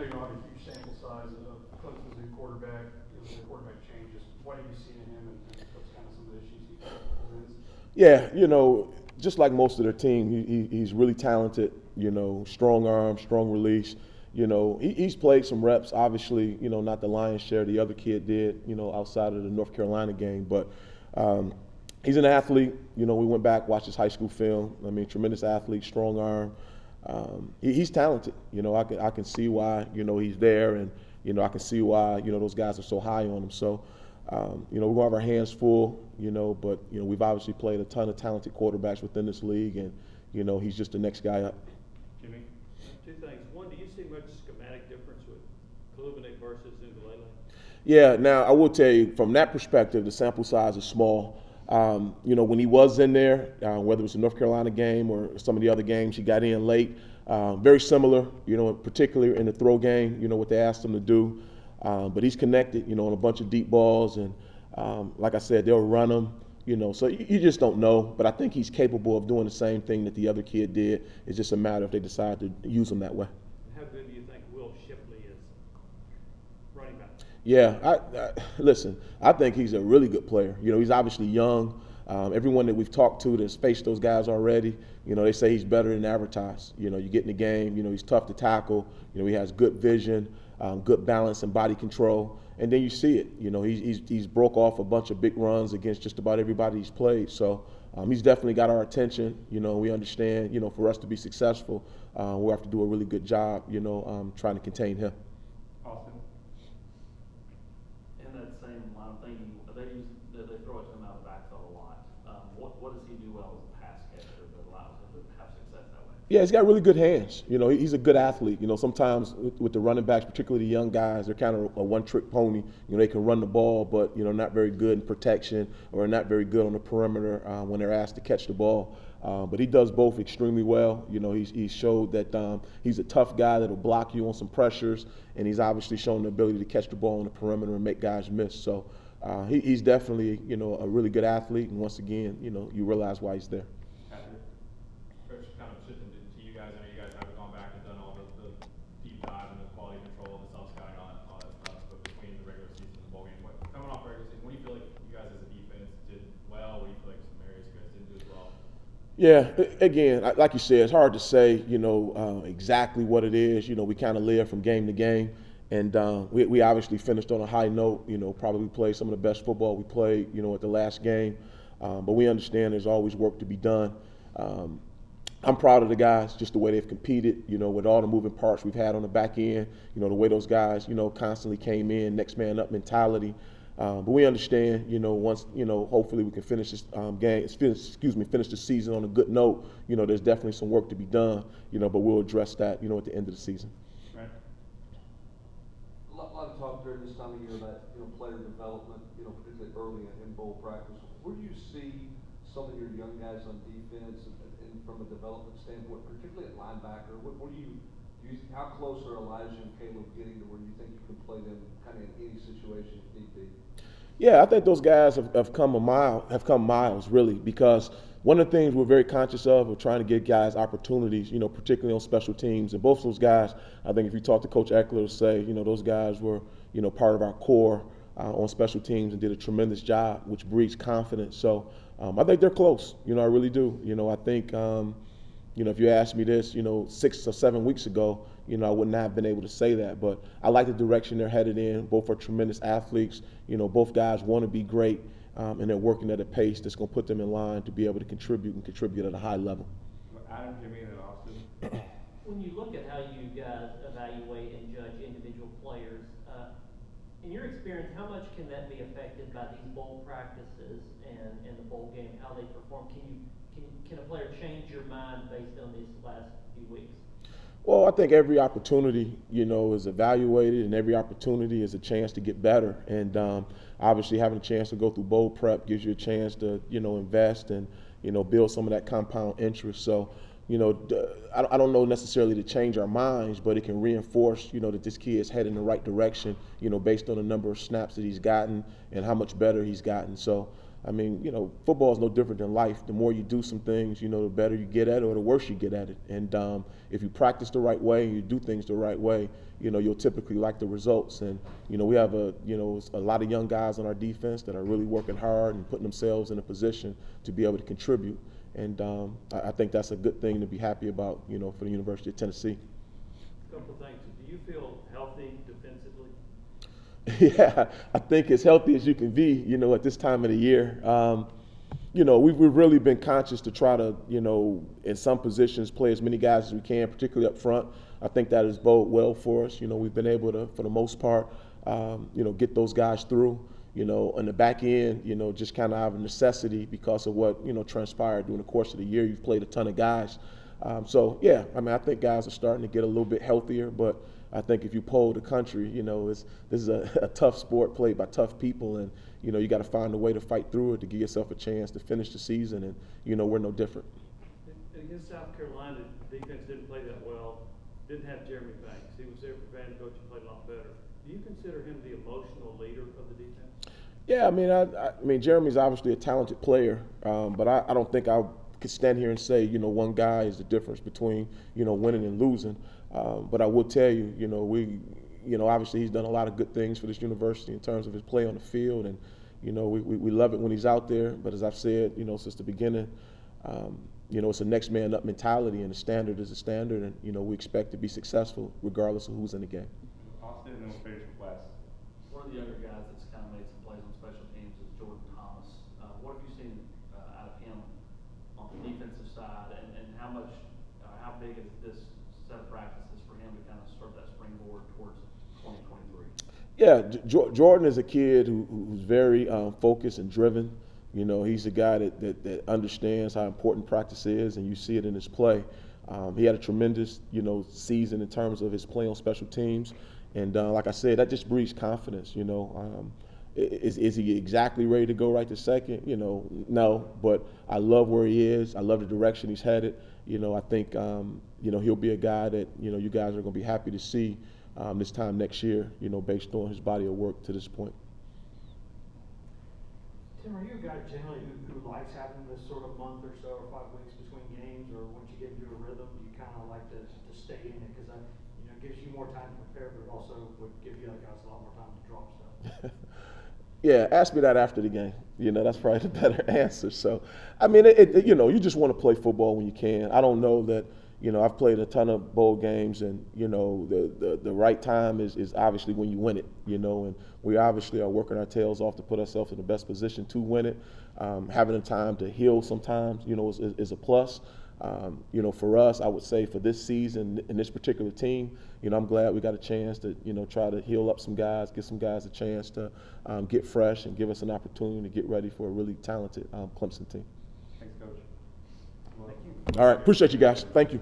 know you don't have a huge sample size of Clemson's new quarterback, the quarterback changes. What have you seen in him, and what's kind of some of the issues he presents? Yeah, just like most of their team, he's really talented. Strong arm, strong release. He's played some reps. Obviously, not the lion's share the other kid did. Outside of the North Carolina game, but he's an athlete. We went back, watched his high school film. I mean, tremendous athlete, strong arm. He's talented. I can see why he's there, and I can see why those guys are so high on him. So. We're going to have our hands full, but we've obviously played a ton of talented quarterbacks within this league, and he's just the next guy up. Jimmy, two things. One, do you see much schematic difference with Klubenik versus Ugalele? Yeah. Now I will tell you, from that perspective, the sample size is small. When he was in there, whether it was the North Carolina game or some of the other games, he got in late. Very similar, particularly in the throw game. What they asked him to do. But he's connected, on a bunch of deep balls, and like I said, they'll run him, So you just don't know. But I think he's capable of doing the same thing that the other kid did. It's just a matter if they decide to use him that way. How good do you think Will Shipley is running back? Yeah, listen, I think he's a really good player. He's obviously young. Everyone that we've talked to that's faced those guys already, they say he's better than advertised. You get in the game, he's tough to tackle. He has good vision. Good balance and body control, and then you see it. He's broke off a bunch of big runs against just about everybody he's played. So he's definitely got our attention. We understand. For us to be successful, we'll have to do a really good job. Trying to contain him. Austin. In that same line of thinking, they throw it to him out of the backfield a lot. What does he do well as a pass catcher that allows him to have success that way? Yeah, he's got really good hands. He's a good athlete. Sometimes with the running backs, particularly the young guys, they're kind of a one-trick pony. They can run the ball, but not very good in protection or not very good on the perimeter when they're asked to catch the ball. But he does both extremely well. He's showed that he's a tough guy that'll block you on some pressures, and he's obviously shown the ability to catch the ball on the perimeter and make guys miss. So he's definitely a really good athlete, and once again, you realize why he's there. Coach, kind of shifting to you guys. I know you guys haven't gone back and done all the deep dive and the quality control, the self-scouting, all that stuff, but between the regular season and the bowl game, coming off regular season, what do you feel like you guys as a defense did well? What do you feel like some areas you guys didn't do as well? Yeah, again, like you said, it's hard to say, exactly what it is. We kind of live from game to game, and we obviously finished on a high note. Probably played some of the best football we played, at the last game. But we understand there's always work to be done. I'm proud of the guys, just the way they've competed, with all the moving parts we've had on the back end, the way those guys, constantly came in, next man up mentality. But we understand, once, hopefully we can finish this finish the season on a good note. There's definitely some work to be done, but we'll address that, at the end of the season. Right. A lot of talk during this time of year about, player development, particularly early in bowl practice. Where do you see some of your young guys on defense and from a development standpoint, particularly at linebacker? What do you how close are Elijah and Caleb getting to where you think you can play them kind of in any situation if need be? Yeah, I think those guys have come miles, really, because one of the things we're very conscious of trying to give guys opportunities, particularly on special teams. And both of those guys, I think if you talk to Coach Eckler, say, those guys were, part of our core on special teams and did a tremendous job, which breeds confidence. So I think they're close. I really do. I think, if you asked me this, 6 or 7 weeks ago, I wouldn't have been able to say that. But I like the direction they're headed in. Both are tremendous athletes. Both guys want to be great, and they're working at a pace that's going to put them in line to be able to contribute at a high level. Adam, Jimmy, and Austin. When you look at how you guys evaluate and judge individual players, in your experience, how much can that be affected by these bowl practices and the bowl game, how they perform? Can a player change your mind based on these last few weeks? Well, I think every opportunity, is evaluated, and every opportunity is a chance to get better. And obviously, having a chance to go through bowl prep gives you a chance to, invest and, build some of that compound interest. So, I don't know necessarily to change our minds, but it can reinforce, that this kid is heading in the right direction, based on the number of snaps that he's gotten and how much better he's gotten. So, I mean, you know, football is no different than life. The more you do some things, you know, the better you get at it or the worse you get at it. And if you practice the right way and you do things the right way, you know, you'll typically like the results. And, you know, we have a lot of young guys on our defense that are really working hard and putting themselves in a position to be able to contribute. And I think that's a good thing to be happy about, you know, for the University of Tennessee. A couple of things. Do you feel healthy defensively? Yeah, I think as healthy as you can be, you know, at this time of the year. You know, we've really been conscious to try to, you know, in some positions play as many guys as we can, particularly up front. I think that has bode well for us. You know, we've been able to, for the most part, you know, get those guys through. You know, on the back end, you know, just kind of out of necessity because of what, you know, transpired during the course of the year. You've played a ton of guys. So, yeah, I mean, I think guys are starting to get a little bit healthier, but I think if you poll the country, you know, this is a tough sport played by tough people, and, you know, you got to find a way to fight through it to give yourself a chance to finish the season, and, you know, we're no different. Against South Carolina, the defense didn't play that well, didn't have Jeremy Banks. He was there for Vanderbilt, he played a lot better. Do you consider him the emotional leader of the defense? Yeah, I mean, Jeremy's obviously a talented player, but I don't think I could stand here and say, you know, one guy is the difference between, you know, winning and losing. But I will tell you, you know, obviously he's done a lot of good things for this university in terms of his play on the field, and, you know, we love it when he's out there. But as I've said, you know, since the beginning, you know, it's a next man up mentality, and the standard is a standard, and, you know, we expect to be successful regardless of who's in the game. Austin, and then we'll finish with Wes. One of the younger guys that's kind of made some plays on special teams is Jordan Thomas. What have you seen out of him on the defensive side, and how big is this set of practices for him to kind of start that springboard towards 2023? Yeah, Jordan is a kid who's very focused and driven. You know, he's a guy that understands how important practice is, and you see it in his play. He had a tremendous, you know, season in terms of his play on special teams. And like I said, that just breeds confidence, you know. Is he exactly ready to go right this second? You know, no. But I love where he is. I love the direction he's headed. You know, I think, you know, he'll be a guy that, you know, you guys are going to be happy to see this time next year, you know, based on his body of work to this point. Tim, are you a guy generally who likes having this sort of month or so or 5 weeks between games, or once you get into a rhythm, you kind of like to stay in it because you know, it gives you more time to prepare, but it also would give you other guys a lot more time to drop stuff? Yeah, ask me that after the game. You know, that's probably the better answer. So, I mean, you know, you just want to play football when you can. I don't know that, you know, I've played a ton of bowl games, and, you know, the right time is obviously when you win it, you know, and we obviously are working our tails off to put ourselves in the best position to win it. Having the time to heal sometimes, you know, is a plus. You know, for us, I would say for this season and this particular team, you know, I'm glad we got a chance to, you know, try to heal up some guys, give some guys a chance to get fresh and give us an opportunity to get ready for a really talented Clemson team. Thanks, Coach. Thank you. All right, appreciate you guys. Thank you.